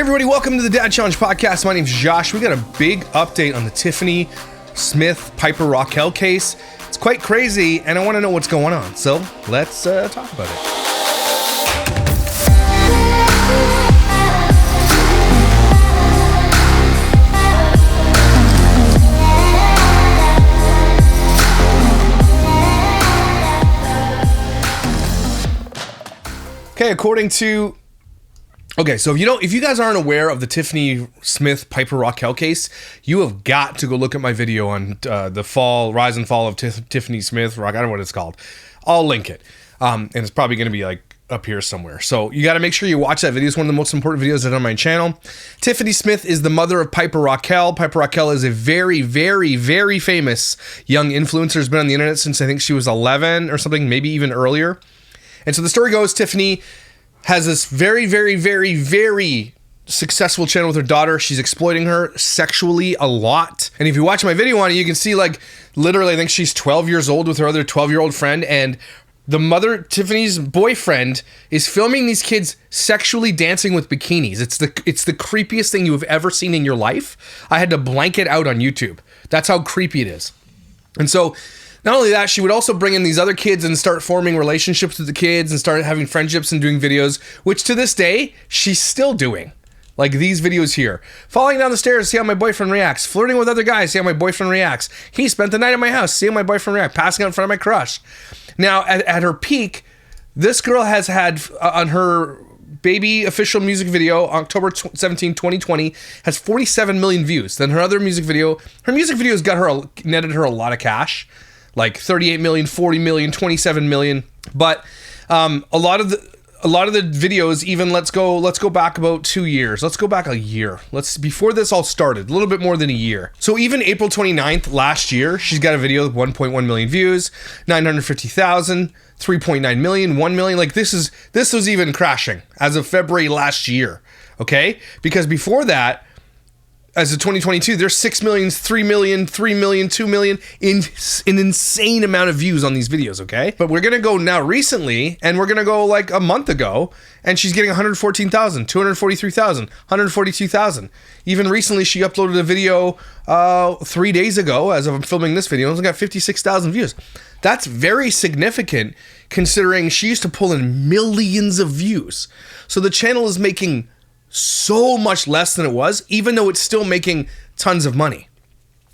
Hey everybody, welcome to the Dad Challenge podcast. My name's Josh. We got a big update on the Tiffany Piper Rockelle case. It's quite crazy and I want to know what's going on. So let's talk about it. Okay, so if you guys aren't aware of the Tiffany Piper Rockelle case, you have got to go look at my video on the rise and fall of Tiffany Rock. I don't know what it's called. I'll link it, and it's probably going to be like up here somewhere. So you got to make sure you watch that video. It's one of the most important videos that are on my channel. Tiffany Smith is the mother of Piper Rockelle. Piper Rockelle is a very, very, very famous young influencer. Has been on the internet since I think she was 11 or something, maybe even earlier. And so the story goes, Tiffany has this very, very, very, very successful channel with her daughter. She's exploiting her sexually a lot. And if you watch my video on it, you can see like literally I think she's 12 years old with her other 12-year-old friend, and the mother, Tiffany's boyfriend, is filming these kids sexually dancing with bikinis. It's the creepiest thing you have ever seen in your life. I had to blank it out on YouTube. That's how creepy it is. And so not only that, she would also bring in these other kids and start forming relationships with the kids and start having friendships and doing videos, which to this day, she's still doing. Like these videos here. Falling down the stairs, see how my boyfriend reacts. Flirting with other guys, see how my boyfriend reacts. He spent the night at my house, see how my boyfriend reacts. Passing out in front of my crush. Now, at her peak, this girl has had, on her baby official music video, October 17, 2020, has 47 million views. Then her music videos netted her a lot of cash. Like 38 million, 40 million, 27 million. But a lot of the videos, even let's go back about 2 years. Let's go back a year. Before this all started, a little bit more than a year. So even April 29th last year, she's got a video with 1.1 million views, 950,000, 3.9 million, 1 million. Like this was even crashing as of February last year. Okay? Because before that, as of 2022, there's 6 million, 3 million, 3 million, 2 million, an insane amount of views on these videos, okay? But we're gonna go now recently, and we're gonna go like a month ago, and she's getting 114,000, 243,000, 142,000. Even recently, she uploaded a video 3 days ago, as I'm filming this video, and it's got 56,000 views. That's very significant, considering she used to pull in millions of views. So the channel is making so much less than it was, even though it's still making tons of money.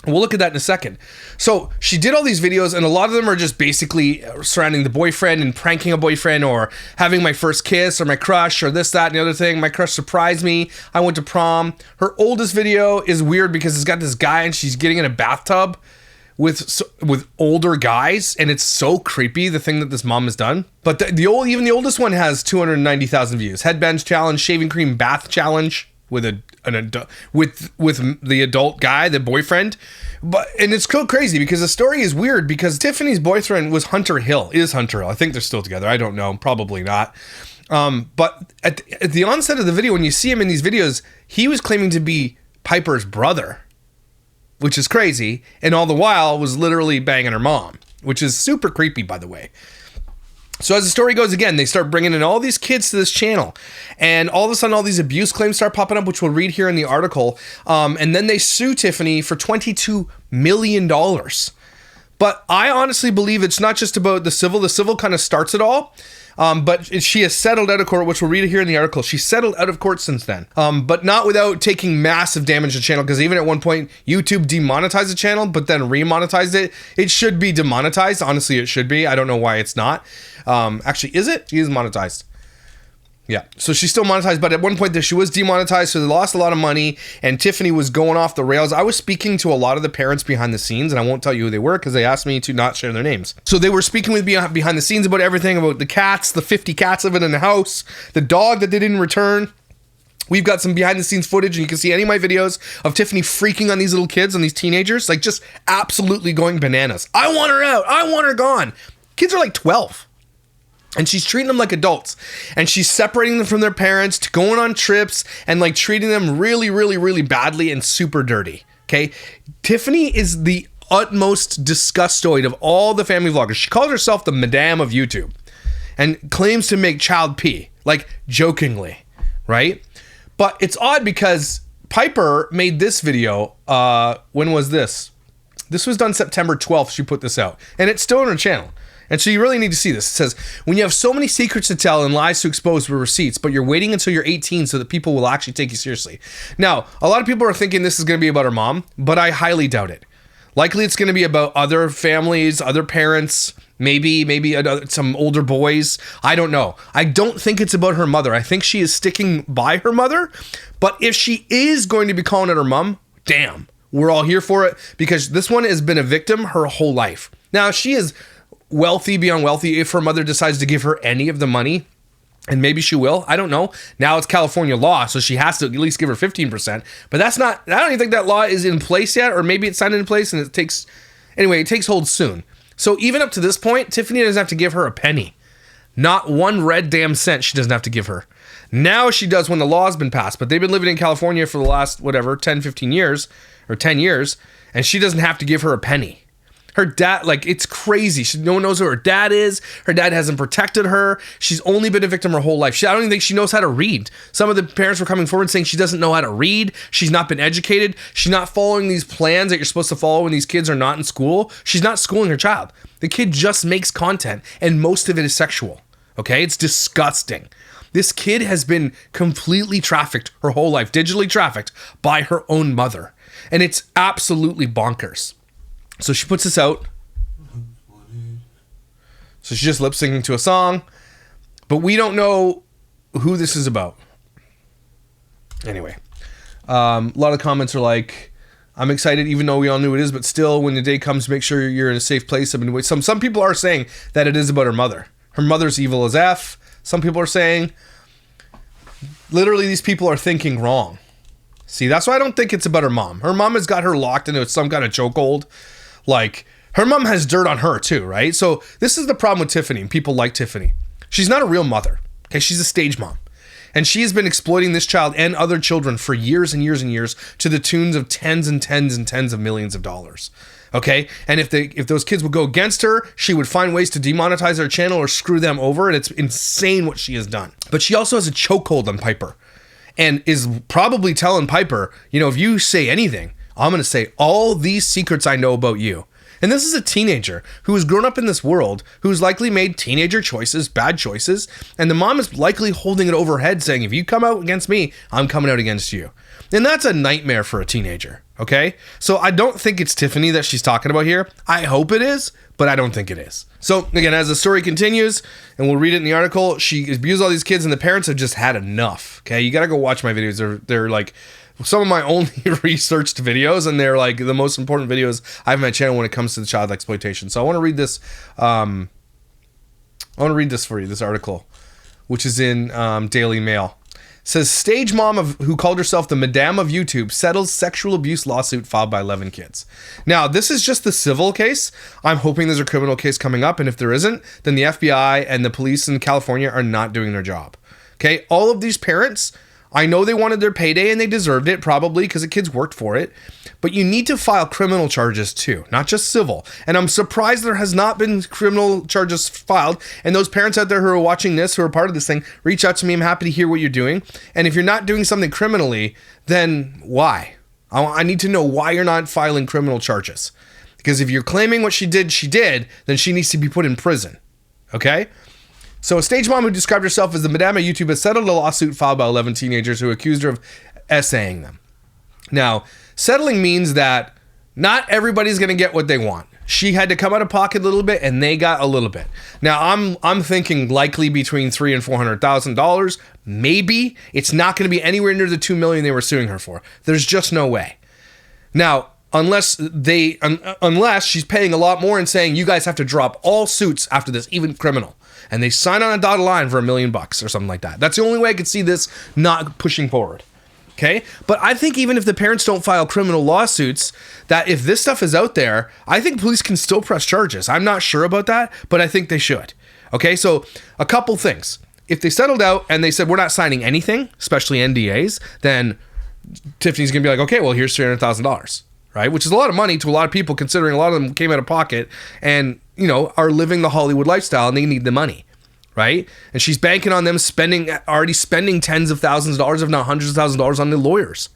We'll look at that in a second. So she did all these videos, and a lot of them are just basically surrounding the boyfriend and pranking a boyfriend, or having my first kiss, or my crush, or this, that, and the other thing. My crush surprised me. I went to prom. Her oldest video is weird because it's got this guy and she's getting in a bathtub with older guys, and it's so creepy, the thing that this mom has done. But even the oldest one has 290,000 views. Headbands challenge, shaving cream bath challenge with the adult guy, the boyfriend. And it's so crazy because the story is weird because Tiffany's boyfriend is Hunter Hill. I think they're still together. I don't know, probably not. But at the onset of the video, when you see him in these videos, he was claiming to be Piper's brother, which is crazy, and all the while was literally banging her mom, which is super creepy, by the way. So as the story goes, again, they start bringing in all these kids to this channel, and all of a sudden all these abuse claims start popping up, which we'll read here in the article, and then they sue Tiffany for $22 million. But I honestly believe it's not just about the civil. The civil kind of starts it all. But she has settled out of court, which we'll read here in the article. She's settled out of court since then, but not without taking massive damage to the channel, because even at one point, YouTube demonetized the channel, but then remonetized it. It should be demonetized. Honestly, it should be. I don't know why it's not. Actually, is it? She is monetized. Yeah, so she's still monetized, but at one point there she was demonetized, so they lost a lot of money, and Tiffany was going off the rails. I was speaking to a lot of the parents behind the scenes, and I won't tell you who they were because they asked me to not share their names. So they were speaking with me behind the scenes about everything, about the cats, the 50 cats living in the house, the dog that they didn't return. We've got some behind the scenes footage, and you can see any of my videos of Tiffany freaking on these little kids, on these teenagers, like just absolutely going bananas. I want her out. I want her gone. Kids are like 12. And she's treating them like adults, and she's separating them from their parents, going on trips, and like treating them really, really, really badly and super dirty. Okay. Tiffany is the utmost disgustoid of all the family vloggers. She calls herself the Madame of YouTube and claims to make child pee, like jokingly, right? But it's odd because Piper made this video. When was this? This was done September 12th. She put this out. And it's still on her channel. And so you really need to see this. It says, when you have so many secrets to tell and lies to expose with receipts, but you're waiting until you're 18 so that people will actually take you seriously. Now, a lot of people are thinking this is going to be about her mom, but I highly doubt it. Likely it's going to be about other families, other parents, maybe some older boys. I don't know. I don't think it's about her mother. I think she is sticking by her mother. But if she is going to be calling it her mom, damn, we're all here for it, because this one has been a victim her whole life. Now, she is wealthy beyond wealthy. If her mother decides to give her any of the money, and maybe she will, I don't know. Now it's California law, so she has to at least give her 15%. But that's not, I don't even think that law is in place yet, or maybe it's signed into place and it takes hold soon. So even up to this point, Tiffany doesn't have to give her a penny. Not one red damn cent she doesn't have to give her. Now she does when the law has been passed, but they've been living in California for the last, 10 years, and she doesn't have to give her a penny. Her dad, like, it's crazy. No one knows who her dad is. Her dad hasn't protected her. She's only been a victim her whole life. I don't even think she knows how to read. Some of the parents were coming forward saying she doesn't know how to read. She's not been educated. She's not following these plans that you're supposed to follow when these kids are not in school. She's not schooling her child. The kid just makes content, and most of it is sexual. Okay? It's disgusting. This kid has been completely trafficked her whole life, digitally trafficked by her own mother. And it's absolutely bonkers. So she puts this out. So she's just lip syncing to a song, but we don't know who this is about. Anyway, a lot of comments are like, I'm excited even though we all knew it is, but still when the day comes, make sure you're in a safe place. I mean, some people are saying that it is about her mother. Her mother's evil as F. Some people are saying, literally these people are thinking wrong. See, that's why I don't think it's about her mom. Her mom has got her locked into some kind of chokehold. Like, her mom has dirt on her too, right? So this is the problem with Tiffany and people like Tiffany. She's not a real mother, okay? She's a stage mom. And she has been exploiting this child and other children for years and years and years to the tunes of tens and tens and tens of millions of dollars, okay? And if those kids would go against her, she would find ways to demonetize their channel or screw them over, and it's insane what she has done. But she also has a chokehold on Piper and is probably telling Piper, you know, if you say anything, I'm going to say all these secrets I know about you. And this is a teenager who has grown up in this world, who's likely made teenager choices, bad choices, and the mom is likely holding it over her head saying, if you come out against me, I'm coming out against you. And that's a nightmare for a teenager, okay? So I don't think it's Tiffany that she's talking about here. I hope it is, but I don't think it is. So again, as the story continues, and we'll read it in the article, she abused all these kids and the parents have just had enough, okay? You gotta go watch my videos. They're like some of my only researched videos, and they're like the most important videos I have on my channel when it comes to the child exploitation. So I want to read this. I want to read this for you. This article, which is in Daily Mail, it says stage mom who called herself the Madame of YouTube settles sexual abuse lawsuit filed by 11 kids. Now this is just the civil case. I'm hoping there's a criminal case coming up, and if there isn't, then the FBI and the police in California are not doing their job. Okay, all of these parents, I know they wanted their payday and they deserved it, probably because the kids worked for it, but you need to file criminal charges too, not just civil. And I'm surprised there has not been criminal charges filed. And those parents out there who are watching this, who are part of this thing, reach out to me. I'm happy to hear what you're doing. And if you're not doing something criminally, then why? I need to know why you're not filing criminal charges. Because if you're claiming what she did, then she needs to be put in prison. Okay? So a stage mom who described herself as the Madame of YouTube has settled a lawsuit filed by 11 teenagers who accused her of essaying them. Now, settling means that not everybody's going to get what they want. She had to come out of pocket a little bit, and they got a little bit. Now, I'm thinking likely between $300,000 and $400,000. Maybe it's not going to be anywhere near the $2 million they were suing her for. There's just no way. Now, unless she's paying a lot more and saying you guys have to drop all suits after this, even criminal. And they sign on a dotted line for $1 million or something like that. That's the only way I could see this not pushing forward. Okay? But I think even if the parents don't file criminal lawsuits, that if this stuff is out there, I think police can still press charges. I'm not sure about that, but I think they should. Okay? So a couple things. If they settled out and they said, we're not signing anything, especially NDAs, then Tiffany's going to be like, okay, well, here's $300,000. Right? Which is a lot of money to a lot of people, considering a lot of them came out of pocket and, you know, are living the Hollywood lifestyle and they need the money. right? And she's banking on them already spending tens of thousands of dollars, if not hundreds of thousands of dollars on the lawyers,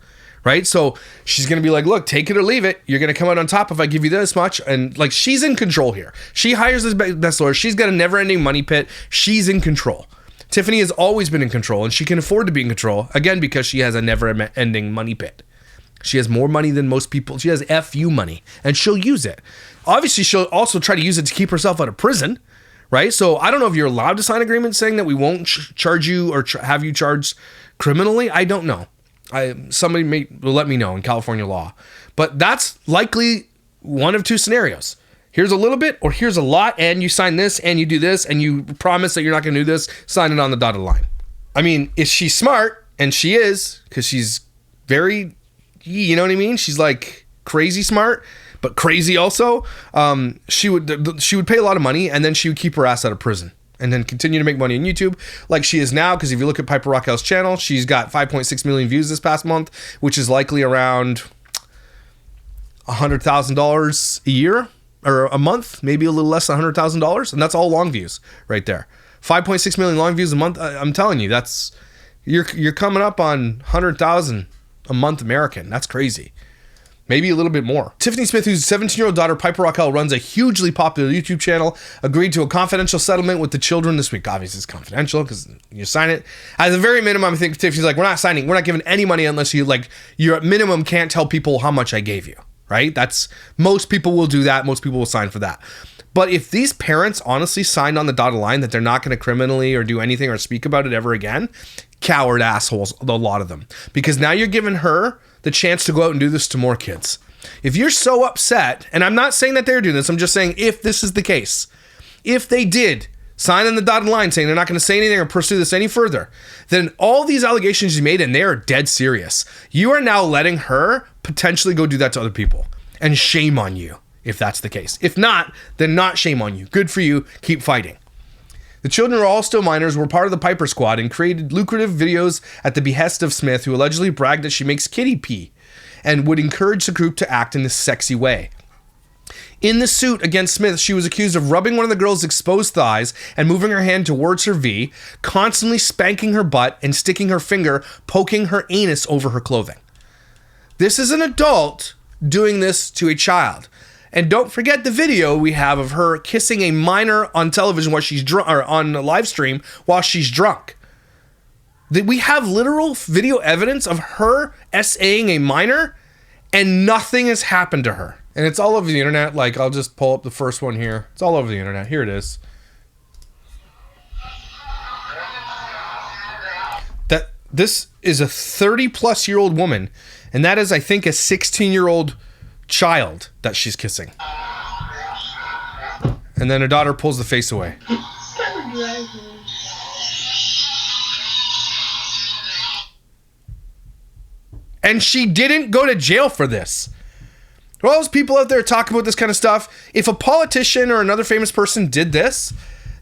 right? So she's going to be like, look, take it or leave it. You're going to come out on top if I give you this much. And like, she's in control here. She hires this best lawyer. She's got a never-ending money pit. She's in control. Tiffany has always been in control, and she can afford to be in control, again, because she has a never-ending money pit. She has more money than most people. She has FU money, and she'll use it. Obviously, she'll also try to use it to keep herself out of prison, right? So I don't know if you're allowed to sign agreements saying that we won't charge you or have you charged criminally. I don't know. Somebody will let me know in California law. But that's likely one of two scenarios. Here's a little bit or here's a lot, and you sign this and you do this and you promise that you're not going to do this, sign it on the dotted line. I mean, is she smart? And she is, because she's very, you know what I mean? She's like crazy smart, but crazy also. She would pay a lot of money, and then she would keep her ass out of prison and then continue to make money on YouTube like she is now. Because if you look at Piper Rockelle's channel, she's got 5.6 million views this past month, which is likely around $100,000 a year or a month, maybe a little less than $100,000. And that's all long views right there. 5.6 million long views a month. I'm telling you, that's, you're coming up on 100,000 a month American. That's crazy. Maybe a little bit more. Tiffany Smith, whose 17-year-old daughter, Piper Rockelle, runs a hugely popular YouTube channel, agreed to a confidential settlement with the children this week. Obviously, it's confidential because you sign it. As a very minimum, I think Tiffany's like, we're not giving any money unless you at minimum can't tell people how much I gave you, right? Most people will do that. Most people will sign for that. But if these parents honestly signed on the dotted line that they're not going to criminally or do anything or speak about it ever again, coward assholes, a lot of them. Because now you're giving her the chance to go out and do this to more kids. If you're so upset, and I'm not saying that they're doing this, I'm just saying if this is the case, if they did sign on the dotted line saying they're not going to say anything or pursue this any further, then all these allegations you made, and they are dead serious. You are now letting her potentially go do that to other people. And shame on you if that's the case. If not, then not shame on you. Good for you. Keep fighting. The children are all still minors, were part of the Piper squad, and created lucrative videos at the behest of Smith, who allegedly bragged that she makes kitty pee and would encourage the group to act in this sexy way. In the suit against Smith, she was accused of rubbing one of the girl's exposed thighs and moving her hand towards her V, constantly spanking her butt and sticking her finger, poking her anus over her clothing. This is an adult doing this to a child. And don't forget the video we have of her kissing a minor on television while she's drunk, or on a live stream while she's drunk. We have literal video evidence of her SAing a minor, and nothing has happened to her. And it's all over the internet. Like, I'll just pull up the first one here. It's all over the internet. Here it is. This is a 30-plus-year-old woman, and that is, I think, a 16-year-old child that she's kissing. And then her daughter pulls the face away. And she didn't go to jail for this. All those people out there talking about this kind of stuff, if a politician or another famous person did this,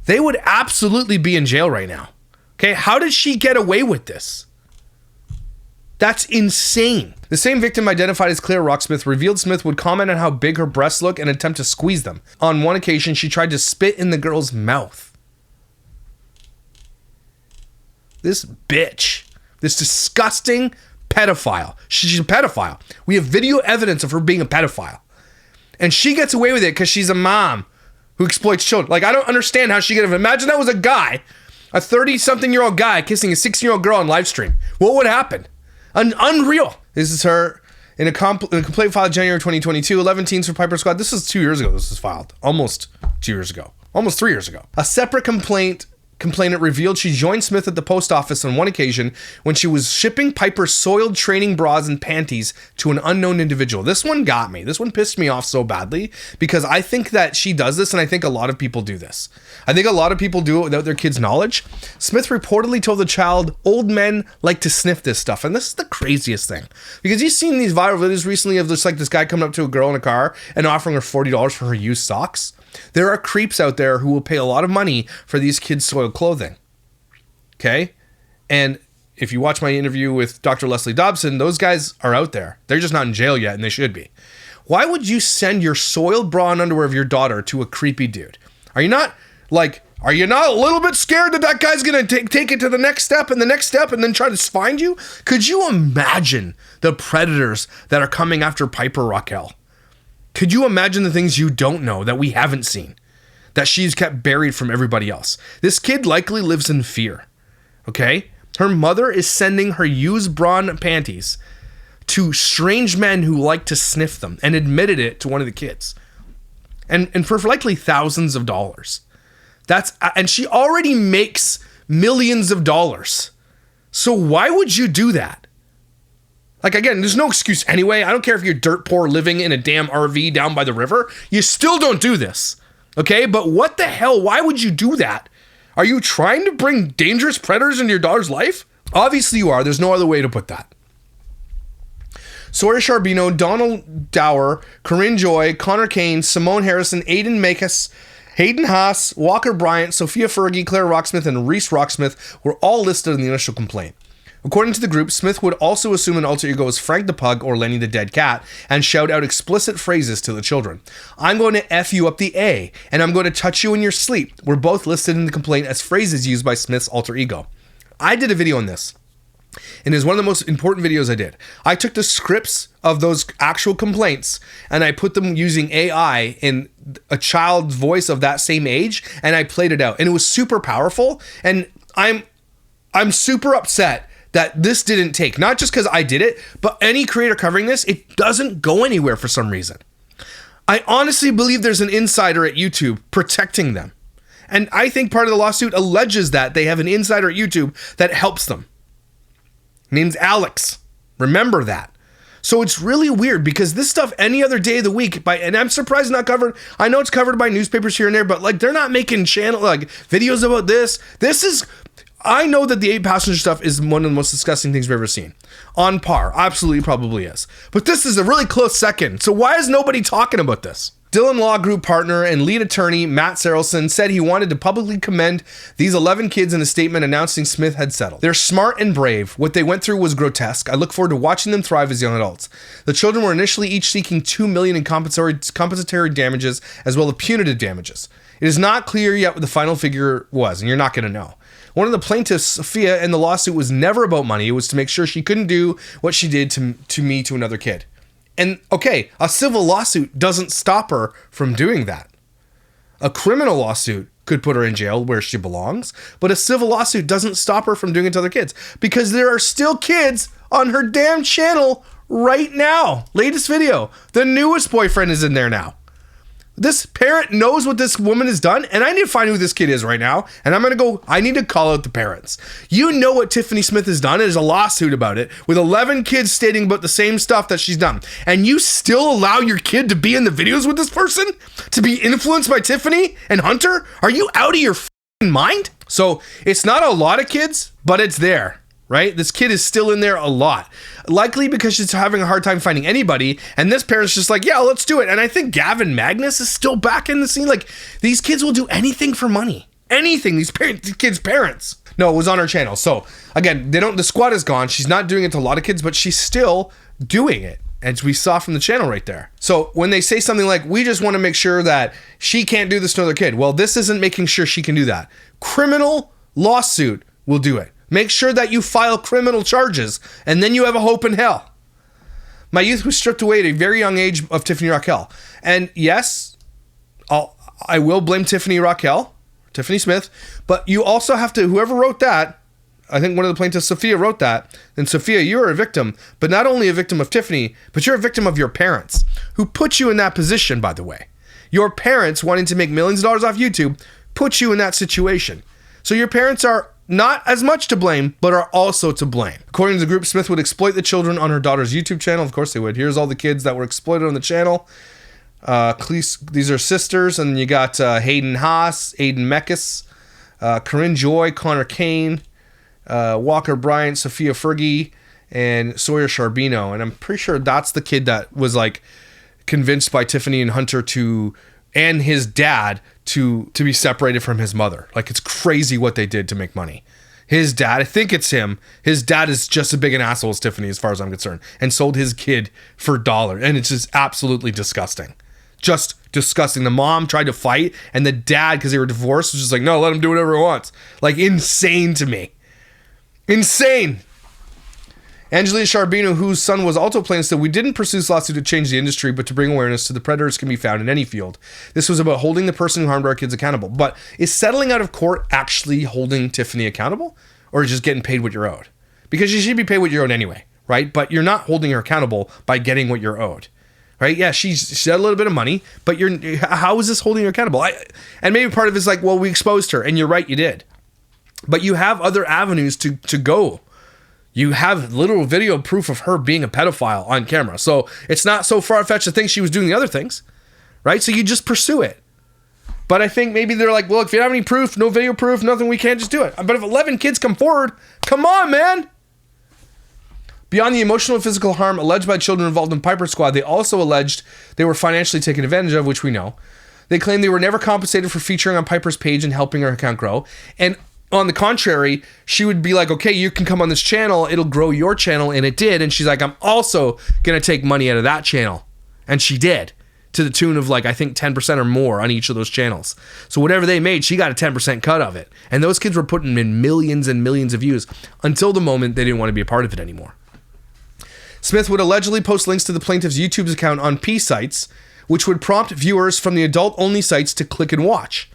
they would absolutely be in jail right now. Okay, how did she get away with this? That's insane. The same victim, identified as Claire Rocksmith, revealed Smith would comment on how big her breasts look and attempt to squeeze them. On one occasion, she tried to spit in the girl's mouth. This bitch, this disgusting pedophile. She's a pedophile. We have video evidence of her being a pedophile. And she gets away with it because she's a mom who exploits children. Like, I don't understand how she could have. Imagine that was a guy, a 30-something-year-old guy kissing a 16-year-old girl on live stream. What would happen? Unreal. This is her in a complaint filed January 2022. 11 teens for Piper Squad. This is 2 years ago. This was filed. Almost 2 years ago. Almost 3 years ago. A separate complainant revealed she joined Smith at the post office on one occasion when she was shipping Piper's soiled training bras and panties to an unknown individual. This one got me. This one pissed me off so badly because I think that she does this, and I think a lot of people do this. I think a lot of people do it without their kids' knowledge. Smith reportedly told the child, old men like to sniff this stuff. And this is the craziest thing. Because you've seen these viral videos recently of just like this guy coming up to a girl in a car and offering her $40 for her used socks. There are creeps out there who will pay a lot of money for these kids' soiled clothing. Okay? And if you watch my interview with Dr. Leslie Dobson, those guys are out there. They're just not in jail yet, and they should be. Why would you send your soiled bra and underwear of your daughter to a creepy dude? Are you not, like, Are you not a little bit scared that that guy's going to take it to the next step and the next step and then try to find you? Could you imagine the predators that are coming after Piper Rockelle? Could you imagine the things you don't know that we haven't seen, that she's kept buried from everybody else? This kid likely lives in fear, okay? Her mother is sending her used bra and panties to strange men who like to sniff them and admitted it to one of the kids. And for likely thousands of dollars. And she already makes millions of dollars. So why would you do that? Like, again, there's no excuse anyway. I don't care if you're dirt poor living in a damn RV down by the river. You still don't do this. Okay? But what the hell? Why would you do that? Are you trying to bring dangerous predators into your daughter's life? Obviously you are. There's no other way to put that. Sawyer Charbonneau, Donald Dower, Corinne Joy, Connor Kane, Simone Harrison, Aidan Makis, Hayden Haas, Walker Bryant, Sophia Fergie, Claire Rocksmith, and Reese Rocksmith were all listed in the initial complaint. According to the group, Smith would also assume an alter ego as Frank the Pug or Lenny the Dead Cat and shout out explicit phrases to the children. I'm going to F you up the A, and I'm going to touch you in your sleep were both listed in the complaint as phrases used by Smith's alter ego. I did a video on this. And it's one of the most important videos I did. I took the scripts of those actual complaints and I put them using AI in a child's voice of that same age, and I played it out. And it was super powerful. And I'm super upset that this didn't take. Not just because I did it, but any creator covering this, it doesn't go anywhere for some reason. I honestly believe there's an insider at YouTube protecting them. And I think part of the lawsuit alleges that they have an insider at YouTube that helps them. Name's Alex. Remember that. So it's really weird because this stuff any other day of the week and I'm surprised it's not covered. I know it's covered by newspapers here and there, but like they're not making videos about this. I know that the 8-passenger stuff is one of the most disgusting things we've ever seen. On par. Absolutely probably is. But this is a really close second. So why is nobody talking about this? Dillon Law Group partner and lead attorney Matt Sarelson said he wanted to publicly commend these 11 kids in a statement announcing Smith had settled. They're smart and brave. What they went through was grotesque. I look forward to watching them thrive as young adults. The children were initially each seeking $2 million in compensatory damages as well as punitive damages. It is not clear yet what the final figure was, and you're not going to know. One of the plaintiffs, Sophia, in the lawsuit was never about money. It was to make sure she couldn't do what she did to me to another kid. And okay, a civil lawsuit doesn't stop her from doing that. A criminal lawsuit could put her in jail where she belongs, but a civil lawsuit doesn't stop her from doing it to other kids because there are still kids on her damn channel right now. Latest video. The newest boyfriend is in there now. This parent knows what this woman has done, and I need to find who this kid is right now, and I need to call out the parents. You know what Tiffany Smith has done. There's a lawsuit about it with 11 kids stating about the same stuff that she's done, and you still allow your kid to be in the videos with this person? To be influenced by Tiffany and Hunter? Are you out of your mind? So it's not a lot of kids, but it's there. Right? This kid is still in there a lot. Likely because she's having a hard time finding anybody. And this parent's just like, yeah, let's do it. And I think Gavin Magnus is still back in the scene. Like, these kids will do anything for money. Anything. These kids' parents. No, it was on her channel. So, again, the squad is gone. She's not doing it to a lot of kids, but she's still doing it. As we saw from the channel right there. So when they say something like, we just want to make sure that she can't do this to another kid. Well, this isn't making sure she can do that. Criminal lawsuit will do it. Make sure that you file criminal charges, and then you have a hope in hell. My youth was stripped away at a very young age of Tiffany Rockelle. And yes, I will blame Tiffany Smith, but you also have to, whoever wrote that, I think one of the plaintiffs, Sophia, wrote that. And Sophia, you're a victim, but not only a victim of Tiffany, but you're a victim of your parents, who put you in that position, by the way. Your parents, wanting to make millions of dollars off YouTube, put you in that situation. So your parents are not as much to blame, but are also to blame. According to the group, Smith would exploit the children on her daughter's YouTube channel. Of course they would. Here's all the kids that were exploited on the channel. These are sisters, and you got Hayden Haas, Aidan Makis, Corinne Joy, Connor Kane, Walker Bryant, Sophia Fergie, and Sawyer Charbonneau. And I'm pretty sure that's the kid that was like convinced by Tiffany and Hunter and his dad to be separated from his mother. Like, it's crazy what they did to make money. His dad, I think it's him, his dad is just as big an asshole as Tiffany as far as I'm concerned, and sold his kid for $1. And it's just absolutely disgusting. Just disgusting. The mom tried to fight, and the dad, because they were divorced, was just like, no, let him do whatever he wants. Like, insane to me. Insane. Angelina Charbino, whose son was also playing, said, we didn't pursue this lawsuit to change the industry, but to bring awareness to the predators can be found in any field. This was about holding the person who harmed our kids accountable. But is settling out of court actually holding Tiffany accountable, or just getting paid what you're owed? Because you should be paid what you're owed anyway, right? But you're not holding her accountable by getting what you're owed, right? Yeah, she had a little bit of money, but how is this holding her accountable? And maybe part of it is like, well, we exposed her, and you're right, you did. But you have other avenues to go. You have literal video proof of her being a pedophile on camera. So it's not so far-fetched to think she was doing the other things, right? So you just pursue it. But I think maybe they're like, well, if you don't have any proof, no video proof, nothing, we can't just do it. But if 11 kids come forward, come on, man. Beyond the emotional and physical harm alleged by children involved in Piper Squad, they also alleged they were financially taken advantage of, which we know. They claimed they were never compensated for featuring on Piper's page and helping her account grow. And on the contrary, she would be like, okay, you can come on this channel, it'll grow your channel, and it did. And she's like, I'm also going to take money out of that channel. And she did, to the tune of like, I think 10% or more on each of those channels. So whatever they made, she got a 10% cut of it. And those kids were putting in millions and millions of views until the moment they didn't want to be a part of it anymore. Smith would allegedly post links to the plaintiff's YouTube's account on P sites, which would prompt viewers from the adult-only sites to click and watch.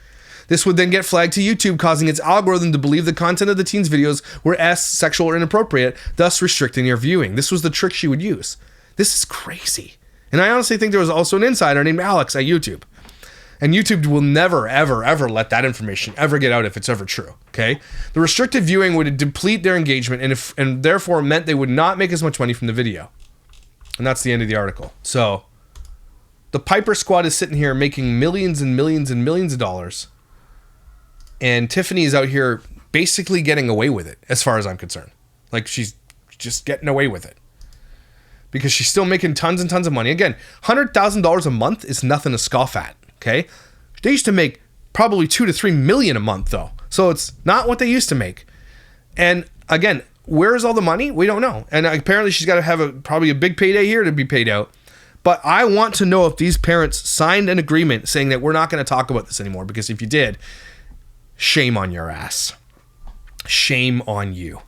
This would then get flagged to YouTube, causing its algorithm to believe the content of the teen's videos were sexual or inappropriate, thus restricting your viewing. This was the trick she would use. This is crazy. And I honestly think there was also an insider named Alex at YouTube. And YouTube will never, ever, ever let that information ever get out if it's ever true, okay? The restricted viewing would deplete their engagement and therefore meant they would not make as much money from the video. And that's the end of the article. So, the Piper Squad is sitting here making millions and millions and millions of dollars. And Tiffany is out here basically getting away with it, as far as I'm concerned. Like, she's just getting away with it. Because she's still making tons and tons of money. Again, $100,000 a month is nothing to scoff at, okay? They used to make probably $2 to $3 million a month, though. So it's not what they used to make. And again, where's all the money? We don't know. And apparently she's got to have probably a big payday here to be paid out. But I want to know if these parents signed an agreement saying that we're not going to talk about this anymore. Because if you did, shame on your ass. Shame on you.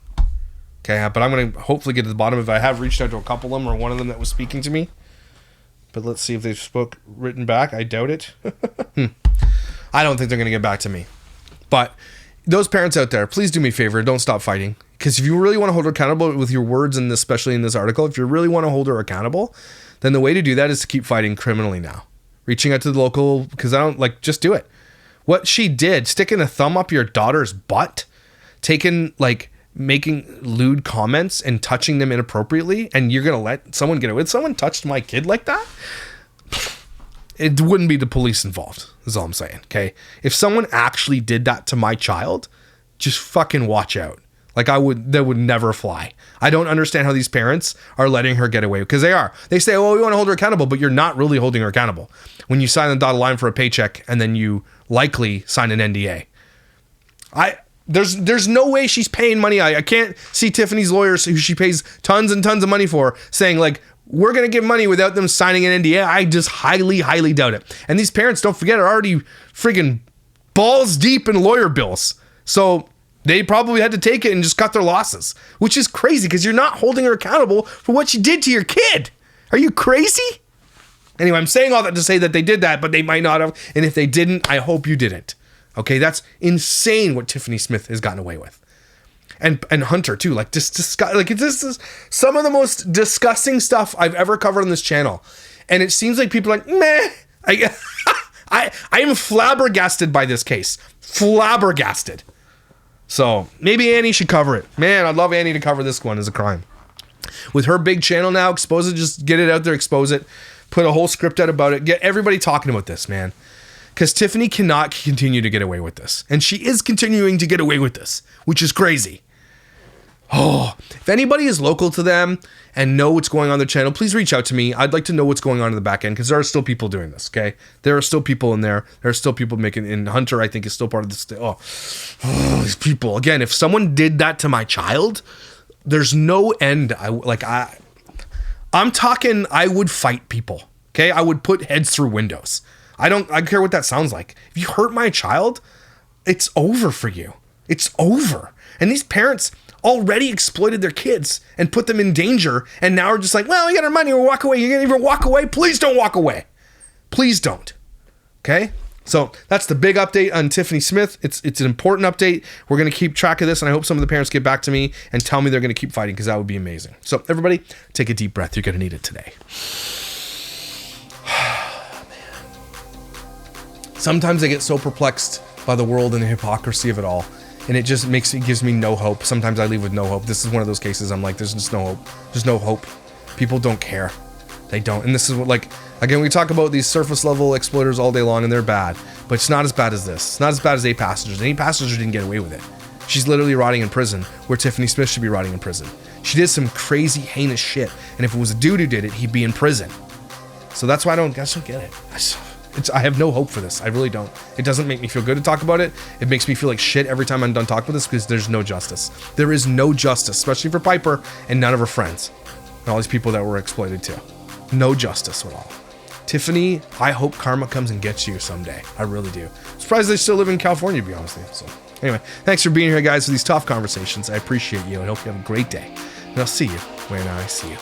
Okay, but I'm going to hopefully get to the bottom of it. I have reached out to a couple of them, or one of them that was speaking to me. But let's see if they've written back. I doubt it. I don't think they're going to get back to me. But those parents out there, please do me a favor. Don't stop fighting. Because if you really want to hold her accountable with your words, and especially in this article, if you really want to hold her accountable, then the way to do that is to keep fighting criminally now. Reaching out to the local, because just do it. What she did, sticking a thumb up your daughter's butt, making lewd comments and touching them inappropriately, and you're going to let someone get away with, someone touched my kid like that? It wouldn't be the police involved, is all I'm saying, okay? If someone actually did that to my child, just fucking watch out. That would never fly. I don't understand how these parents are letting her get away, because they are. They say, oh, we want to hold her accountable, but you're not really holding her accountable. When you sign the dotted line for a paycheck, and then you likely sign an NDA. There's no way she's paying money. I can't see Tiffany's lawyers, who she pays tons and tons of money for, saying like, we're going to give money without them signing an NDA. I just highly, highly doubt it. And these parents, don't forget, are already friggin' balls deep in lawyer bills. So they probably had to take it and just cut their losses, which is crazy because you're not holding her accountable for what she did to your kid. Are you crazy? Anyway, I'm saying all that to say that they did that, but they might not have. And if they didn't, I hope you didn't. Okay, that's insane what Tiffany Smith has gotten away with. And Hunter too, this is some of the most disgusting stuff I've ever covered on this channel. And it seems like people are like, meh. I am flabbergasted by this case. Flabbergasted. So maybe Annie should cover it. Man, I'd love Annie to cover this one as a crime. With her big channel now, expose it, just get it out there, expose it, put a whole script out about it, get everybody talking about this, man. Because Tiffany cannot continue to get away with this. And she is continuing to get away with this, which is crazy. Oh, if anybody is local to them and know what's going on their channel, please reach out to me. I'd like to know what's going on in the back end, because there are still people doing this, okay? There are still people in there. There are still people making, and Hunter, I think, is still part of this. Oh, these people. Again, if someone did that to my child, there's no end. I'm talking, I would fight people. Okay, I would put heads through windows. I don't care what that sounds like. If you hurt my child, it's over for you. It's over. And these parents already exploited their kids and put them in danger, and now are just like, well, we got our money, we'll walk away. You're gonna even walk away? Please don't walk away. Please don't. Okay? So that's the big update on Tiffany Smith. It's an important update. We're going to keep track of this, and I hope some of the parents get back to me and tell me they're going to keep fighting, because that would be amazing. So everybody, take a deep breath. You're going to need it today. Sometimes I get so perplexed by the world and the hypocrisy of it all, and it just gives me no hope. Sometimes I leave with no hope. This is one of those cases I'm like, there's just no hope. There's no hope. People don't care. They don't. And this is what, like, again, we talk about these surface level exploiters all day long, and they're bad, but it's not as bad as this. It's not as bad as 8 passengers. 8 passengers didn't get away with it. She's literally rotting in prison, where Tiffany Smith should be rotting in prison. She did some crazy, heinous shit, and if it was a dude who did it, he'd be in prison. So that's why I just don't get it. I have no hope for this. I really don't. It doesn't make me feel good to talk about it. It makes me feel like shit every time I'm done talking about this, because there's no justice. There is no justice, especially for Piper and none of her friends and all these people that were exploited too. No justice at all. Tiffany, I hope karma comes and gets you someday. I really do. I'm surprised they still live in California, to be honest with you. So anyway, thanks for being here, guys, for these tough conversations. I appreciate you, and hope you have a great day. And I'll see you when I see you.